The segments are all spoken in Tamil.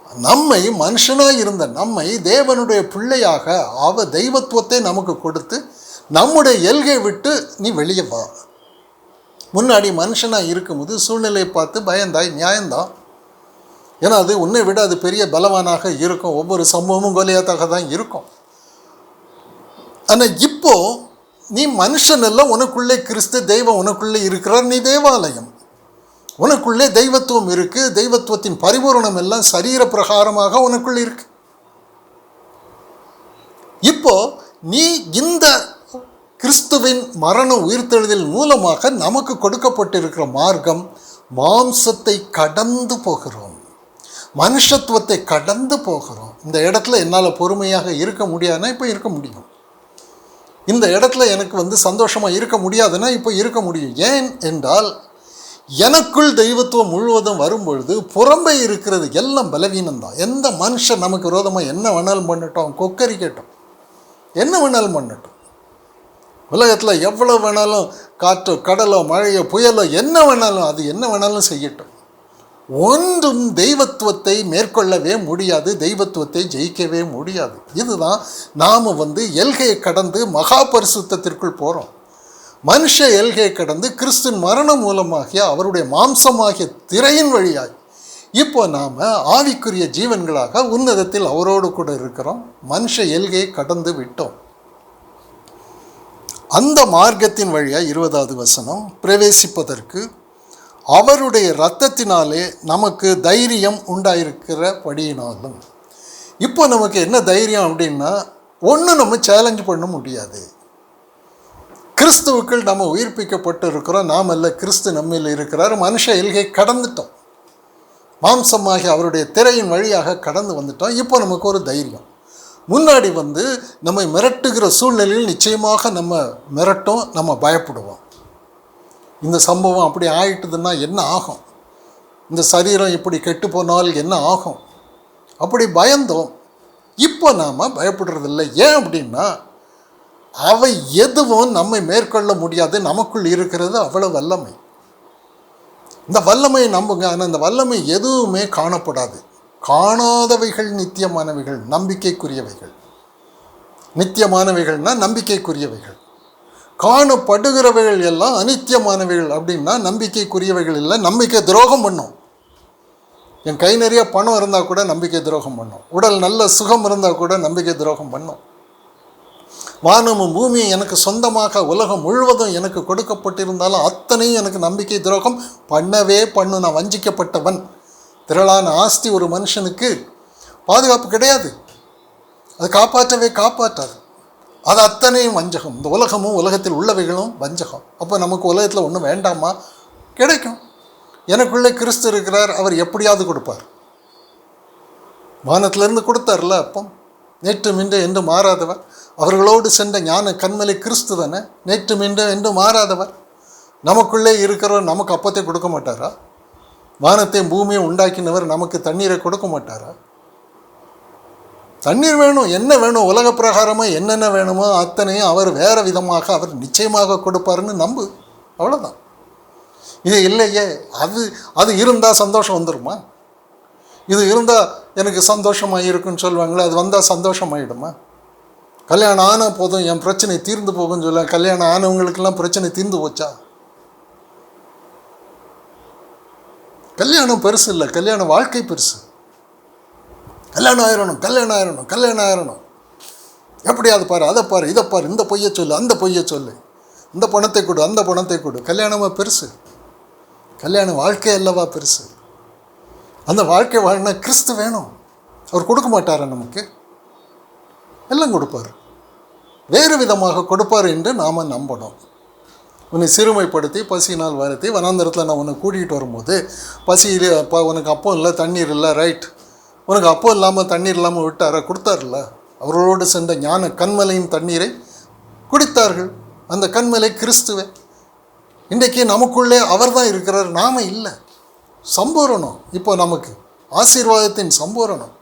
நம்மை மனுஷனாக இருந்த நம்மை தேவனுடைய பிள்ளையாக தெய்வத்துவத்தை நமக்கு கொடுத்து நம்முடைய எல்கை விட்டு நீ வெளியே வா. முன்னாடி மனுஷனாக இருக்கும்போது சூழ்நிலையை பார்த்து பயந்தாய், நியாயம்தான். ஏன்னா அது உன்னை விட அது பெரிய பலவானாக இருக்கும். ஒவ்வொரு சம்பவமும் கோலியாத்தாக தான் இருக்கும். ஆனால் இப்போ நீ மனுஷன் எல்லாம், உனக்குள்ளே கிறிஸ்து தெய்வம் உனக்குள்ளே இருக்கிறார். நீ தேவாலயம், உனக்குள்ளே தெய்வத்துவம் இருக்குது. தெய்வத்துவத்தின் பரிபூரணம் எல்லாம் சரீர பிரகாரமாக உனக்குள்ளே இருக்கு. இப்போ நீ இந்த கிறிஸ்துவின் மரண உயிர்த்தெழுதல் மூலமாக நமக்கு கொடுக்கப்பட்டிருக்கிற மார்க்கம், மாம்சத்தை கடந்து போகிறோம், மனுஷத்துவத்தை கடந்து போகிறோம். இந்த இடத்துல என்னால் பொறுமையாக இருக்க முடியாதுன்னா இப்போ இருக்க முடியும். இந்த இடத்துல எனக்கு சந்தோஷமாக இருக்க முடியாதுன்னா இப்போ இருக்க முடியும். ஏன் என்றால் எனக்குள் தெய்வத்துவம் முழுவதும் வரும்பொழுது புறம்பே இருக்கிறது எல்லாம் பலவீனம்தான். எந்த மனுஷன் நமக்கு விரோதமாக என்ன வேணாலும் பண்ணட்டும், கொக்கரிக்கட்டும், என்ன வேணாலும் பண்ணட்டும், உலகத்தில் எவ்வளோ வேணாலும் காற்றோ கடலோ மழையோ புயலோ என்ன வேணாலும், அது என்ன வேணாலும் செய்யட்டும், ஒன்றும் தெய்வத்துவத்தை மேற்கொள்ளவே முடியாது, தெய்வத்துவத்தை ஜெயிக்கவே முடியாது. இதுதான் நாம் எல்கையை கடந்து மகா பரிசுத்தத்திற்குள் போகிறோம். மனுஷ எல்கையை கடந்து கிறிஸ்துவின் மரணம் மூலமாகிய அவருடைய மாம்சமாகிய திரையின் வழியாய் இப்போ நாம் ஆவிக்குரிய ஜீவன்களாக உன்னதத்தில் அவரோடு கூட இருக்கிறோம். மனுஷ எல்கையை கடந்து விட்டோம். அந்த மார்க்கத்தின் வழியாக 20வது வசனம், பிரவேசிப்பதற்கு அவருடைய இரத்தத்தினாலே நமக்கு தைரியம் உண்டாயிருக்கிறபடியினாலும். இப்போ நமக்கு என்ன தைரியம் அப்படின்னா, ஒன்றும் நம்ம சேலஞ்ச் பண்ண முடியாது. கிறிஸ்துவுக்குள் நம்ம உயிர்ப்பிக்கப்பட்டு இருக்கிறோம். நாம் அல்ல, கிறிஸ்து நம்மில் இருக்கிறார். மனுஷ எல்கை கடந்துட்டோம், மாம்சமாகி அவருடைய திரையின் வழியாக கடந்து வந்துட்டோம். இப்போ நமக்கு ஒரு தைரியம். முன்னாடி நம்மை மிரட்டுகிற சூழ்நிலையில் நிச்சயமாக நம்ம மிரட்டும், நம்ம பயப்படுவோம். இந்த சம்பவம் அப்படி ஆயிட்டுதுன்னா என்ன ஆகும், இந்த சரீரம் இப்படி கெட்டு போனால் என்ன ஆகும், அப்படி பயந்தோம். இப்போ நாம் பயப்படுறதில்லை. ஏன் அப்படின்னா அவை எதுவும் நம்மை மேற்கொள்ள முடியாது. நமக்குள் இருக்கிறது அவ்வளோ வல்லமை. இந்த வல்லமை நம்புங்க. ஆனால் இந்த வல்லமை எதுவுமே காணப்படாது. காணாதவைகள் நித்தியமானவைகள், நம்பிக்கைக்குரியவைகள். நித்தியமானவைகள்னால் நம்பிக்கைக்குரியவைகள். காணப்படுகிறவைகள் எல்லாம் அநித்தியமானவைகள். அப்படின்னா நம்பிக்கைக்குரியவைகள் இல்லை, நம்பிக்கை துரோகம் பண்ணும். என் கை நிறைய பணம் இருந்தால் கூட நம்பிக்கை துரோகம் பண்ணும். உடல் நல்ல சுகம் இருந்தால் கூட நம்பிக்கை துரோகம் பண்ணும். வானமும் பூமியும் எனக்கு சொந்தமாக உலகம் முழுவதும் எனக்கு கொடுக்கப்பட்டிருந்தாலும் அத்தனையும் எனக்கு நம்பிக்கை துரோகம் பண்ணவே பண்ணும். நான் வஞ்சிக்கப்பட்டவன். திரளான ஆஸ்தி ஒரு மனுஷனுக்கு பாதுகாப்பு கிடையாது, அது காப்பாற்றவே காப்பாற்றாது. அது அத்தனையும் வஞ்சகம். இந்த உலகமும் உலகத்தில் உள்ளவைகளும் வஞ்சகம். அப்போ நமக்கு உலகத்தில் ஒன்றும் வேண்டாமா? கிடைக்கும். எனக்குள்ளே கிறிஸ்து இருக்கிறார், அவர் எப்படியாவது கொடுப்பார். வானத்திலிருந்து கொடுத்தார்ல அப்போ. நேற்று மீண்டு என்று மாறாதவர், அவர்களோடு சென்ற ஞான கண்மலை கிறிஸ்து தானே. நேற்று மீண்டு என்று மாறாதவர். நமக்குள்ளே இருக்கிறவர் நமக்கு அப்பத்தை கொடுக்க மாட்டாரா? வானத்தையும் பூமியும் உண்டாக்கினவர் நமக்கு தண்ணீரை கொடுக்க மாட்டாரா? தண்ணீர் வேணும், என்ன வேணும், உலக பிரகாரமாக என்னென்ன வேணுமோ அத்தனையும் அவர் வேறு விதமாக அவர் நிச்சயமாக கொடுப்பாருன்னு நம்பு. அவ்வளோதான். இது இல்லையே, அது இருந்தால் சந்தோஷம் வந்துடுமா? இது இருந்தால் எனக்கு சந்தோஷமாக இருக்குன்னு சொல்லுவாங்களே, அது வந்தால் சந்தோஷமாயிடுமா? கல்யாணம் ஆனால் போதும் என் பிரச்சனை தீர்ந்து போகும்னு சொல்லுவாங்க. கல்யாணம் ஆனவங்களுக்கெல்லாம் பிரச்சனை தீர்ந்து போச்சா? கல்யாணம் பெருசு இல்லை, கல்யாண வாழ்க்கை பெருசு. கல்யாணம் ஆயிரணும், கல்யாணம் ஆயிரணும், கல்யாணம் ஆயிரணும். எப்படியாவது பாரு, அதை பாரு, இதை பாரு, இந்த பொய்யை சொல்லு, அந்த பொய்யை சொல்லு, இந்த பணத்தை கொடு, அந்த பணத்தை கொடு. கல்யாணமாக பெருசு? கல்யாண வாழ்க்கை அல்லவா பெருசு? அந்த வாழ்க்கை வாழ்னா கிறிஸ்து வேணும். அவர் கொடுக்க மாட்டாரா நமக்கு? எல்லாம் கொடுப்பார், வேறு விதமாக கொடுப்பார் என்று நாம் நம்பணும். உன்னை சிறுமைப்படுத்தி பசியினால் வருத்தி வனாந்தரத்தில் நான் உன்னை கூட்டிகிட்டு வரும்போது பசியில் உனக்கு அப்போ இல்லை, தண்ணீர் இல்லை, ரைட். உனக்கு அப்போ இல்லாமல் தண்ணீர் இல்லாமல் விட்டாரா? கொடுத்தார்ல. அவர்களோடு சென்ற ஞான கண்மலையின் தண்ணீரை குடித்தார்கள். அந்த கண்மலை கிறிஸ்துவே. இன்றைக்கி நமக்குள்ளே அவர் தான் இருக்கிறார், நாம் இல்லை. சம்பூரணம் இப்போ நமக்கு ஆசீர்வாதத்தின் சம்பூரணம்.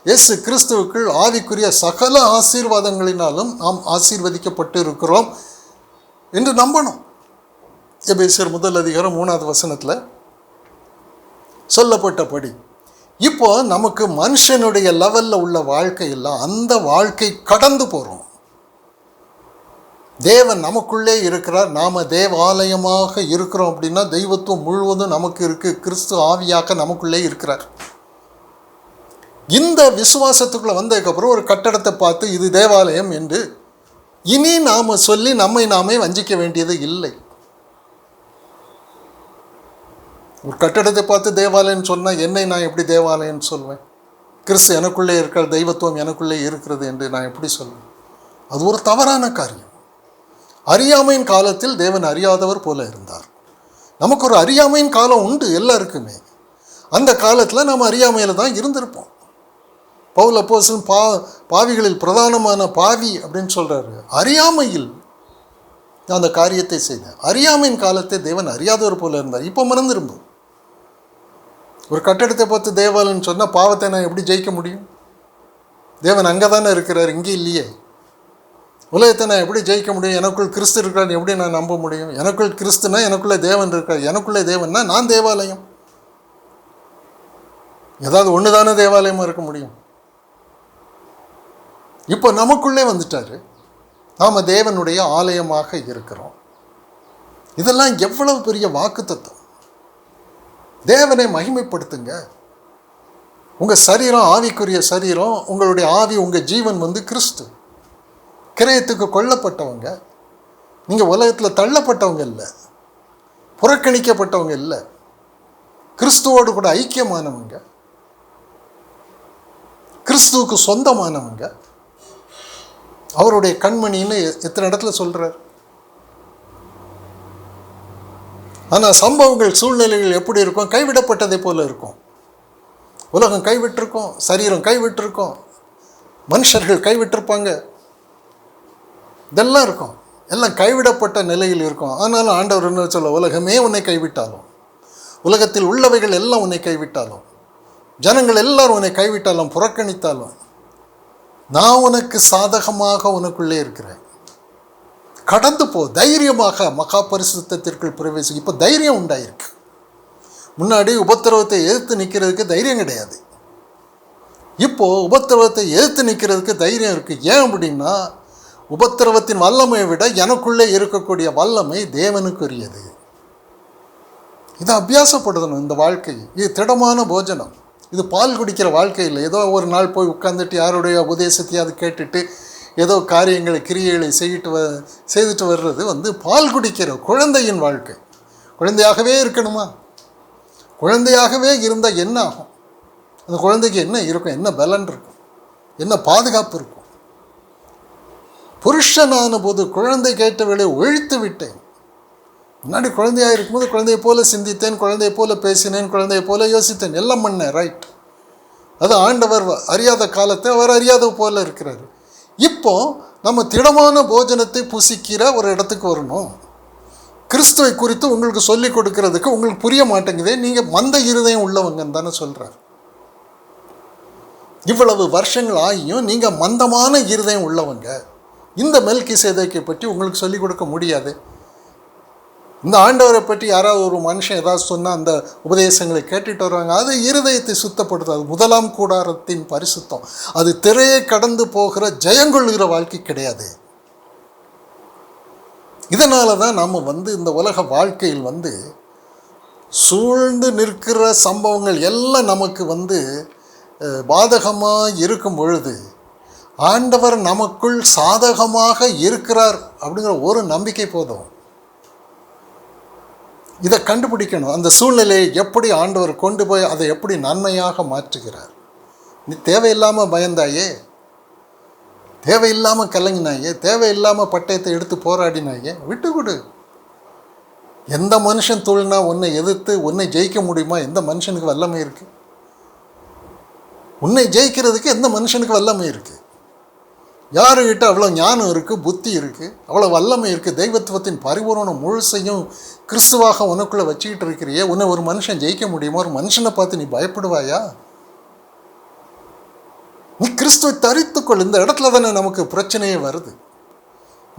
இயேசு கிறிஸ்துவுக்குள் ஆவிக்குரிய சகல ஆசீர்வாதங்களினாலும் நாம் ஆசீர்வதிக்கப்பட்டு இருக்கிறோம் என்று நம்பணும். எபேசியர் 1 அதிகாரம் 3வது வசனத்தில் சொல்லப்பட்டபடி இப்போ நமக்கு மனுஷனுடைய லெவலில் உள்ள வாழ்க்கை இல்லை, அந்த வாழ்க்கை கடந்து போகிறோம். தேவன் நமக்குள்ளே இருக்கிறார், நாம் தேவாலயமாக இருக்கிறோம். அப்படின்னா தெய்வத்துவம் முழுவதும் நமக்கு இருக்குது. கிறிஸ்து ஆவியாக நமக்குள்ளே இருக்கிறார். இந்த விசுவாசத்துக்குள்ளே வந்ததுக்கப்புறம் ஒரு கட்டடத்தை பார்த்து இது தேவாலயம் என்று இனி நாம் சொல்லி நம்மை நாமே வஞ்சிக்க வேண்டியது இல்லை. ஒரு கட்டடத்தை பார்த்து தேவாலயம்னு சொன்னால் என்னை நான் எப்படி தேவாலயம்னு சொல்வேன்? கிறிஸ்து எனக்குள்ளே இருக்கிற தெய்வத்துவம் எனக்குள்ளே இருக்கிறது என்று நான் எப்படி சொல்வேன்? அது ஒரு தவறான காரியம். அறியாமையின் காலத்தில் தேவன் அறியாதவர் போல இருந்தார். நமக்கு ஒரு அறியாமையின் காலம் உண்டு எல்லாருக்குமே. அந்த காலத்தில் நாம் அறியாமையில் தான் இருந்திருப்போம். பவுல் அப்போஸ்தலன் பாவிகளில் பிரதானமான பாவி அப்படின்னு சொல்கிறாரு. அறியாமையில் அந்த காரியத்தை செய்தேன். அறியாமையின் காலத்தை தேவன் அறியாதவர் போல இருந்தார். இப்போ மறந்துருந்தோம். ஒரு கட்டடத்தை பார்த்து தேவாலயம்னு சொன்னால் பாவத்தை நான் எப்படி ஜெயிக்க முடியும்? தேவன் அங்கே தானே இருக்கிறார், இங்கே இல்லையே. உலகத்தை நான் எப்படி ஜெயிக்க முடியும்? எனக்குள் கிறிஸ்து இருக்கிறான்னு எப்படி நான் நம்ப முடியும்? எனக்குள் கிறிஸ்துனா எனக்குள்ளே தேவன் இருக்கிறார். எனக்குள்ளே தேவன்னா நான் தேவாலயம். ஏதாவது ஒன்று தானே தேவாலயமாக இருக்க முடியும். இப்போ நமக்குள்ளே வந்துட்டார். நாம் தேவனுடைய ஆலயமாக இருக்கிறோம். இதெல்லாம் எவ்வளவு பெரிய வாக்குத்தத்தம். தேவனை மகிமைப்படுத்துங்க. உங்கள் சரீரம் ஆவிக்குரிய சரீரம், உங்களுடைய ஆவி, உங்கள் ஜீவன் கிறிஸ்து. கிரயத்துக்கு கொல்லப்பட்டவங்க. நீங்கள் உலகத்தில் தள்ளப்பட்டவங்க இல்லை, புறக்கணிக்கப்பட்டவங்க இல்லை, கிறிஸ்துவோடு கூட ஐக்கியமானவங்க, கிறிஸ்துவுக்கு சொந்தமானவங்க, அவருடைய கண்மணின்னு எத்தனை இடத்துல சொல்கிறார். ஆனால் சம்பவங்கள், சூழ்நிலைகள் எப்படி இருக்கும்? கைவிடப்பட்டதை போல இருக்கும். உலகம் கைவிட்டிருக்கோம், சரீரம் கைவிட்டிருக்கோம், மனுஷர்கள் கைவிட்டிருப்பாங்க, இதெல்லாம் இருக்கும். எல்லாம் கைவிடப்பட்ட நிலையில் இருக்கும். ஆனாலும் ஆண்டவர் என்ன சொல்ல, உலகமே உன்னை கைவிட்டாலும், உலகத்தில் உள்ளவைகள் எல்லாம் உன்னை கைவிட்டாலும், ஜனங்கள் எல்லாரும் உன்னை கைவிட்டாலும், புறக்கணித்தாலும், நான் உனக்கு சாதகமாக உனக்குள்ளே இருக்கிறேன். கடந்து போ, தைரியமாக மகா பரிசுத்தத்திற்குள் பிரவேசி. இப்போ தைரியம் உண்டாயிருக்கு. முன்னாடி உபத்திரவத்தை எதிர்த்து நிற்கிறதுக்கு தைரியம் கிடையாது. இப்போது உபத்திரவத்தை எதிர்த்து நிற்கிறதுக்கு தைரியம் இருக்குது. ஏன் அப்படின்னா, உபத்திரவத்தின் வல்லமையை விட எனக்குள்ளே இருக்கக்கூடிய வல்லமை தேவனுக்குரியது. இதை அபியாசப்படுத்தணும். இந்த வாழ்க்கை இது திடமான போஜனம். இது பால் குடிக்கிற வாழ்க்கை இல்லை. ஏதோ ஒரு நாள் போய் உட்காந்துட்டு யாருடைய உபதேசத்தையாவது கேட்டுட்டு ஏதோ காரியங்களை கிரியைகளை செய்துட்டு வர்றது பால் குடிக்கிற குழந்தையின் வாழ்க்கை. குழந்தையாகவே இருக்கணுமா? குழந்தையாகவே இருந்தால் என்ன ஆகும்? அந்த குழந்தைக்கு என்ன இருக்கும்? என்ன பலன் இருக்கும்? என்ன பாதுகாப்பு இருக்கும்? புருஷனான போது குழந்தை கேட்டவர்களை ஒழித்து விட்டேன். முன்னாடி குழந்தையாக இருக்கும்போது குழந்தையை போல சிந்தித்தேன், குழந்தையை போல பேசினேன், குழந்தையை போல யோசித்தேன், எல்லாம் பண்ணேன். ரைட். அது ஆண்டவர் அறியாத காலத்தை அவர் அறியாத போல இருக்கிறார். இப்போ நம்ம திடமான போஜனத்தை புசிக்கிற ஒரு இடத்துக்கு வரணும். கிறிஸ்துவை குறித்து உங்களுக்கு சொல்லிக் கொடுக்கறதுக்கு உங்களுக்கு புரிய மாட்டேங்குதே, நீங்கள் மந்த இருதயம் உள்ளவங்கன்னு தானே சொல்கிறார். இவ்வளவு வருஷங்கள் ஆகியும் நீங்கள் மந்தமான இருதயம் உள்ளவங்க. இந்த மெல்கிசேதேக்கை பற்றி உங்களுக்கு சொல்லிக் கொடுக்க முடியாது. இந்த ஆண்டவரை பற்றி யாராவது ஒரு மனுஷன் ஏதாவது சொன்னால் அந்த உபதேசங்களை கேட்டுட்டு வருவாங்க. அது இருதயத்தை சுத்தப்படுத்தாது. முதலாம் கூடாரத்தின் பரிசுத்தம் அது திரையை கடந்து போகிற ஜெயங்கொள்கிற வாழ்க்கை கிடையாது. இதனால தான் நம்ம இந்த உலக வாழ்க்கையில் சூழ்ந்து நிற்கிற சம்பவங்கள் எல்லாம் நமக்கு பாதகமாக இருக்கும் பொழுது ஆண்டவர் நமக்குள் சாதகமாக இருக்கிறார் அப்படிங்கிற ஒரு நம்பிக்கை போதும். இதை கண்டுபிடிக்கணும். அந்த சூழ்நிலையை எப்படி ஆண்டவர் கொண்டு போய் அதை எப்படி நன்மையாக மாற்றுகிறார். நீ தேவையில்லாமல் பயந்தாயே, தேவையில்லாமல் கலங்கினாயே, தேவையில்லாமல் பட்டயத்தை எடுத்து போராடினாயே, விட்டு கொடு. எந்த மனுஷன் தோல்னா உன்னை எதிர்த்து உன்னை ஜெயிக்க முடியுமா? எந்த மனுஷனுக்கு வல்லமை இருக்குது? உன்னை ஜெயிக்கிறதுக்கு எந்த மனுஷனுக்கு வல்லமை இருக்குது? யாருக்கிட்ட அவ்வளோ ஞானம் இருக்குது, புத்தி இருக்குது, அவ்வளோ வல்லமை இருக்குது, தெய்வத்துவத்தின் பரிபூரணம் முழுசையும் கிறிஸ்துவாக உனக்குள்ளே வச்சுக்கிட்டு இருக்கிறியே, உன்னை ஒரு மனுஷன் ஜெயிக்க முடியுமா? ஒரு மனுஷனை பார்த்து நீ பயப்படுவாயா? நீ கிறிஸ்துவை தரித்துக்கொள். இந்த இடத்துல தானே நமக்கு பிரச்சனையே வருது.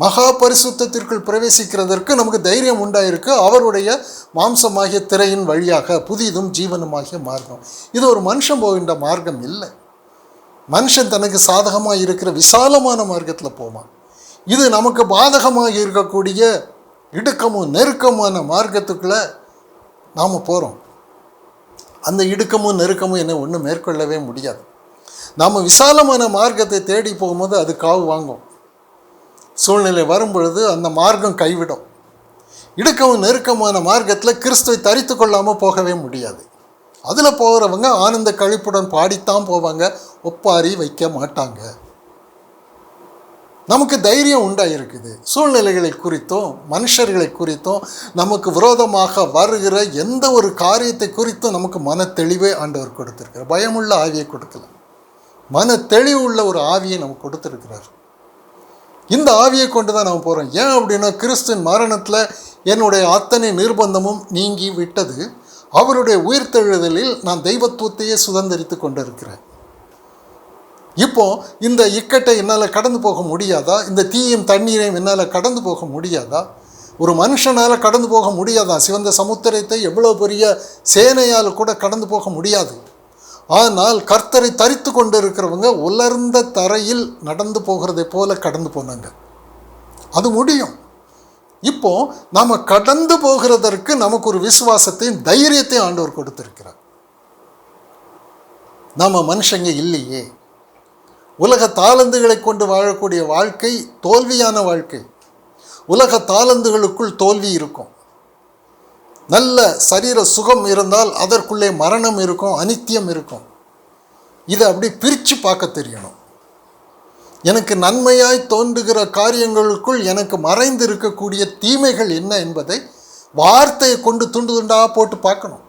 மகா பரிசுத்தத்திற்குள் பிரவேசிக்கிறதற்கு நமக்கு தைரியம் உண்டாயிருக்கு. அவருடைய மாம்சமாகிய திரையின் வழியாக புதிதும் ஜீவனுமாகிய மார்க்கம். இது ஒரு மனுஷன் போகின்ற மார்க்கம் இல்லை. மனுஷன் தனக்கு சாதகமாக இருக்கிற விசாலமான மார்க்கத்தில் போவான். இது நமக்கு பாதகமாக இருக்கக்கூடிய இடுக்கமும் நெருக்கமான மார்க்கத்துக்குள்ளே நாம் போகிறோம். அந்த இடுக்கமும் நெருக்கமும் என்னை ஒன்றும் மேற்கொள்ளவே முடியாது. நாம் விசாலமான மார்க்கத்தை தேடி போகும்போது அது காவு வாங்கும். சூழ்நிலை வரும் பொழுது அந்த மார்க்கம் கைவிடும். இடுக்கமும் நெருக்கமான மார்க்கத்தில் கிறிஸ்துவை தரித்து கொள்ளாமல் போகவே முடியாது. அதில் போகிறவங்க ஆனந்த கழிப்புடன் பாடித்தான் போவாங்க, ஒப்பாரி வைக்க மாட்டாங்க. நமக்கு தைரியம் உண்டாயிருக்குது. சூழ்நிலைகளை குறித்தும் மனுஷர்களை குறித்தும் நமக்கு விரோதமாக வருகிற எந்த ஒரு காரியத்தை குறித்தும் நமக்கு மன தெளிவே ஆண்டவர் கொடுத்திருக்கிறார். பயமுள்ள ஆவியை கொடுக்கல, மன தெளிவு உள்ள ஒரு ஆவியை நமக்கு கொடுத்திருக்கிறார். இந்த ஆவியை கொண்டு தான் நாம் போகிறோம். ஏன் அப்படின்னா, கிறிஸ்துவின் மரணத்தில் என்னுடைய அத்தனை நிர்பந்தமும் நீங்கி விட்டது. அவருடைய உயிர்த்தெழுதலில் நான் தெய்வத்துவத்தையே சுதந்திரித்து கொண்டிருக்கிறேன். இப்போ இந்த இக்கட்டை என்னால் கடந்து போக முடியாதா? இந்த தீயும் தண்ணீரையும் என்னால் கடந்து போக முடியாதா? ஒரு மனுஷனால் கடந்து போக முடியாதா? சிவந்த சமுத்திரத்தை எவ்வளோ பெரிய சேனையால் கூட கடந்து போக முடியாது. ஆனால் கர்த்தரை தரித்து கொண்டு இருக்கிறவங்க உலர்ந்த தரையில் நடந்து போகிறதை போல கடந்து போனாங்க. அது முடியும். இப்போ நாம் கடந்து போகிறதற்கு நமக்கு ஒரு விசுவாசத்தையும் தைரியத்தையும் ஆண்டவர் கொடுத்திருக்கிறார். நாம் மனுஷங்க இல்லையே. உலக தாளந்துகளை கொண்டு வாழக்கூடிய வாழ்க்கை தோல்வியான வாழ்க்கை. உலக தாளந்துகளுக்குள் தோல்வி இருக்கும். நல்ல சரீர சுகம் இருந்தால் அதற்குள்ளே மரணம் இருக்கும், அனித்தியம் இருக்கும். இதை அப்படி பிரித்து பார்க்க தெரியணும். எனக்கு நன்மையாய் தோன்றுகிற காரியங்களுக்குள் எனக்கு மறைந்து இருக்கக்கூடிய தீமைகள் என்ன என்பதை வார்த்தையை கொண்டு துண்டு துண்டாக போட்டு பார்க்கணும்.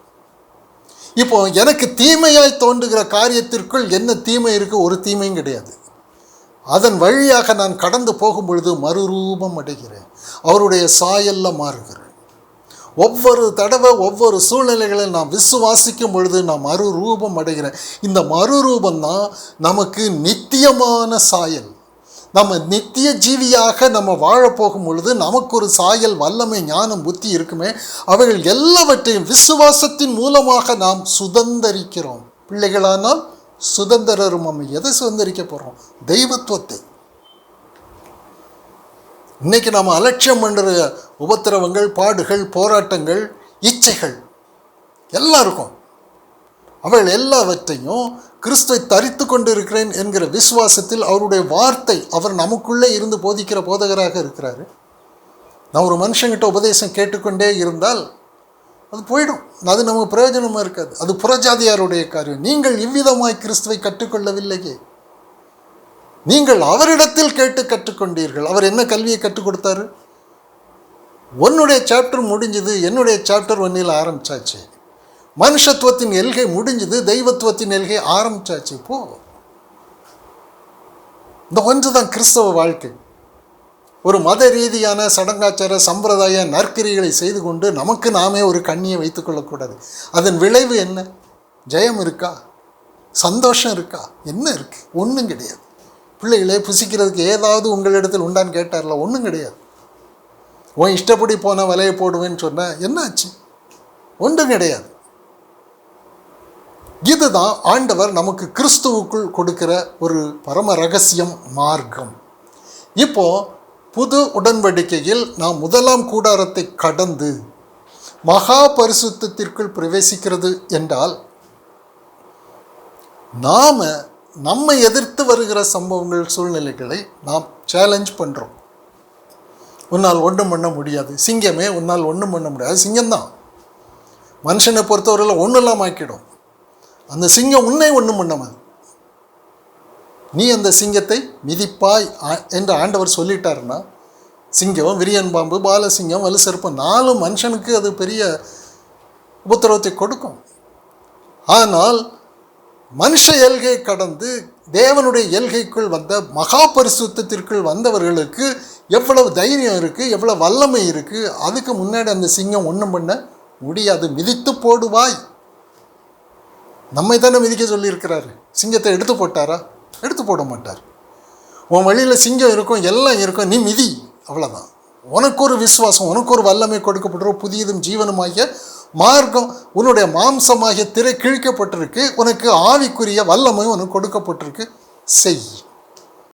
இப்போ எனக்கு தீமையாய் தோன்றுகிற காரியத்திற்குள் என்ன தீமை இருக்குது? ஒரு தீமையும் கிடையாது. அதன் வழியாக நான் கடந்து போகும் பொழுது மறுரூபம் அடைகிறேன், அவருடைய சாயல்ல மாறுகிறேன். ஒவ்வொரு தடவை ஒவ்வொரு சூழ்நிலைகளை நான் விசுவாசிக்கும் பொழுது நான் மறுரூபம் அடைகிறேன். இந்த மறுரூபம் தான் நமக்கு நித்தியமான சாயல். நம்ம நித்திய ஜீவியாக நம்ம வாழப்போகும் பொழுது நமக்கு ஒரு சாயல், வல்லமை, ஞானம், புத்தி இருக்குமே. அவைகள் எல்லாவற்றையும் விசுவாசத்தின் மூலமாக நாம் சுதந்தரிக்கிறோம். பிள்ளைகளானால் சுதந்திரரும். நம்ம எதை சுதந்திரிக்க போகிறோம்? தெய்வத்துவத்தை. இன்றைக்கி நாம் அலட்சியம் பண்ணுற உபத்திரவங்கள், பாடுகள், போராட்டங்கள், இச்சைகள் எல்லாம் இருக்கும். அவள் எல்லாவற்றையும் கிறிஸ்துவை தரித்து கொண்டு இருக்கிறேன் என்கிற விசுவாசத்தில் அவருடைய வார்த்தை, அவர் நமக்குள்ளே இருந்து போதிக்கிற போதகராக இருக்கிறாரு. நான் ஒரு மனுஷங்கிட்ட உபதேசம் கேட்டுக்கொண்டே இருந்தால் அது போயிடும். அது நமக்கு பிரயோஜனமாக இருக்காது. அது புறஜாதியாருடைய காரியம். நீங்கள் இவ்விதமாய் கிறிஸ்துவை கற்றுக்கொள்ளவில்லையே. நீங்கள் அவரிடத்தில் கேட்டு கற்றுக்கொண்டீர்கள். அவர் என்ன கல்வியை கற்றுக் கொடுத்தாரு? உன்னுடைய சாப்டர் முடிஞ்சது, என்னுடைய சாப்டர் 1 ஆரம்பிச்சாச்சு. மனுஷத்துவத்தின் எல்கை முடிஞ்சது, தெய்வத்துவத்தின் எல்கை ஆரம்பிச்சாச்சு. இப்போ இந்த ஒன்று தான் கிறிஸ்தவ வாழ்க்கை. ஒரு மத ரீதியான சடங்காச்சார சம்பிரதாய நற்கிரிகளை செய்து கொண்டு நமக்கு நாமே ஒரு கண்ணியை வைத்துக்கொள்ளக்கூடாது. அதன் விளைவு என்ன? ஜெயம் இருக்கா? சந்தோஷம் இருக்கா? என்ன இருக்குது? ஒன்றும் கிடையாது. பிள்ளைகளே, புசிக்கிறதுக்கு ஏதாவது உங்களிடத்தில் உண்டான்னு கேட்டார்ல, ஒன்றும் கிடையாது. உன் இஷ்டப்படி போன வலையை போடுவேன்னு சொன்ன என்னாச்சு? ஒன்றும் கிடையாது. இதுதான் ஆண்டவர் நமக்கு கிறிஸ்துவுக்குள் கொடுக்கிற ஒரு பரம ரகசியம், மார்க்கம். இப்போ புது உடன்படிக்கையில் நாம் 1ஆம் கூடாரத்தை கடந்து மகா பரிசுத்தத்திற்குள் பிரவேசிக்கிறது என்றால், நாம் நம்மை எதிர்த்து வருகிற சம்பவங்கள், சூழ்நிலைகளை நாம் சேலஞ்ச் பண்ணுறோம். உன்னால் ஒன்றும் பண்ண முடியாது. சிங்கமே, உன்னால் ஒன்றும் பண்ண முடியாது. சிங்கம்தான் மனுஷனை பொறுத்தவரையில் ஒன்றுலாம் ஆக்கிடும். அந்த சிங்கம் உன்னை ஒன்றும் பண்ணாமல், நீ அந்த சிங்கத்தை மிதிப்பாய் என்று ஆண்டவர் சொல்லிட்டாருன்னா, சிங்கம், விரியன் பாம்பு, பாலசிங்கம், வலுசெருப்பம் 4 மனுஷனுக்கு அது பெரிய உபத்திரவத்தை கொடுக்கும். ஆனால் மனுஷ எல்கை கடந்து தேவனுடைய எல்கைக்குள் வந்த மகா பரிசுத்தத்திற்குள் வந்தவர்களுக்கு எவ்வளவு தைரியம் இருக்குது, எவ்வளோ வல்லமை இருக்குது. அதுக்கு முன்னாடி அந்த சிங்கம் ஒன்றும் பண்ண முடியாது. மிதித்து போடுவாய். நம்மை தானே மிதிக்க சொல்லியிருக்கிறாரு. சிங்கத்தை எடுத்து போட்டாரா? எடுத்து போட மாட்டார். உன் வழியில் சிங்கம் இருக்கும், எல்லாம் இருக்கும், நீ மிதி. அவ்வளோதான். உனக்கு ஒரு விசுவாசம், உனக்கு ஒரு வல்லமை கொடுக்கப்பட்டிருக்க, புதியதும் ஜீவனுமாகிய மார்க்கம் உன்னுடைய மாம்சமாகிய திரை கிழிக்கப்பட்டிருக்கு, உனக்கு ஆவிக்குரிய வல்லமை உனக்கு கொடுக்கப்பட்டிருக்கு, செய்.